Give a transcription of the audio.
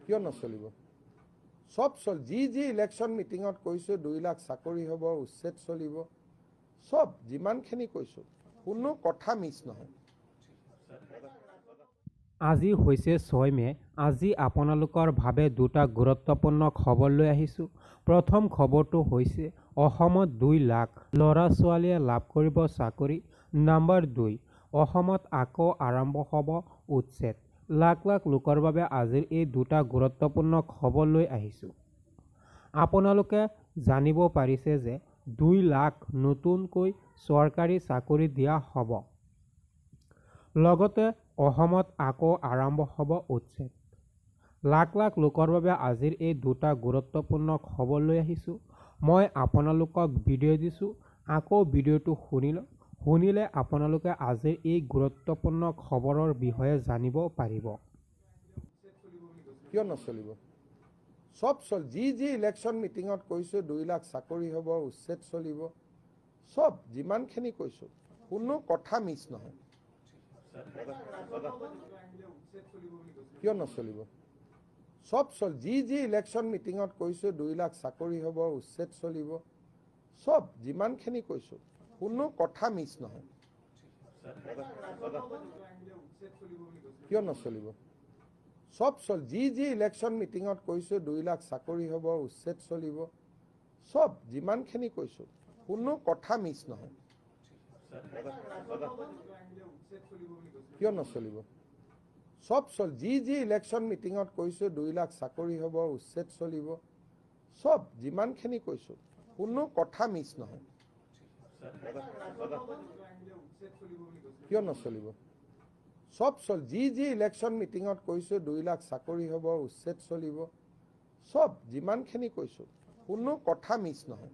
কিয় নচলিব সব যি ইলেকশ্যন মিটিঙত কৈছোঁ 2 লাখ চাকৰি হ'ব উচ্ছেদ চলিব সব যিমানখিনি কৈছোঁ কোনো কথা মিছ নহয় আজি হৈছে 6 মে আজি আপোনালোকৰ বাবে দুটা গুৰুত্বপূৰ্ণ খবৰ লৈ আহিছোঁ প্ৰথম খবৰটো হৈছে অসমত 2 লাখ ল'ৰা ছোৱালীয়ে লাভ কৰিব চাকৰি নম্বৰ 2 অসমত আকৌ আৰম্ভ হ'ব উচ্ছেদ লাখ লাখ লোকৰ বাবে আজিৰ এই দুটা গুৰুত্বপূৰ্ণ খবৰ লৈ আহিছোঁ আপোনালোকে জানিব পাৰিছে যে 2 লাখ নতুনকৈ চৰকাৰী চাকৰি দিয়া হ'ব লগতে অসমত আকৌ আৰম্ভ হ'ব উচ্ছেদ লাখ লাখ লোকৰ বাবে আজিৰ এই দুটা গুৰুত্বপূৰ্ণ খবৰ লৈ আহিছোঁ মই আপোনালোকক ভিডিঅ' দিছোঁ আকৌ ভিডিঅ'টো শুনিলে আপোনালোকে আজিৰ এই গুৰুত্বপূৰ্ণ খবৰৰ বিষয়ে জানিব পাৰিব কিয় নচলিব সব যি ইলেকশ্যন মিটিঙত কৈছোঁ 2 লাখ চাকৰি হ'ব উচ্ছেদ চলিব সব যিমানখিনি কৈছোঁ কোনো কথা মিছ নহয় কিয় নচলিব সব যি ইলেকশ্যন মিটিঙত কৈছোঁ 2 লাখ চাকৰি হ'ব উচ্ছেদ চলিব সব যিমানখিনি কৈছোঁ কোনো কথা মিছ নহয় কিয় নচলিব সব যি ইলেকশ্যন মিটিঙত কৈছোঁ 2 লাখ চাকৰি হ'ব উচ্ছেদ চলিব সব যিমানখিনি কৈছোঁ কোনো কথা মিছ নহয় কিয় নচলিব সব যি ইলেকশ্যন মিটিঙত কৈছোঁ 2 লাখ চাকৰি হ'ব উচ্ছেদ চলিব সব যিমানখিনি কৈছোঁ কোনো কথা মিছ নহয় কিয় নচলিব সব যি ইলেকশ্যন মিটিঙত কৈছোঁ 2 লাখ চাকৰি হ'ব উচ্ছেদ চলিব সব যিমানখিনি কৈছোঁ কোনো কথা মিছ নহয়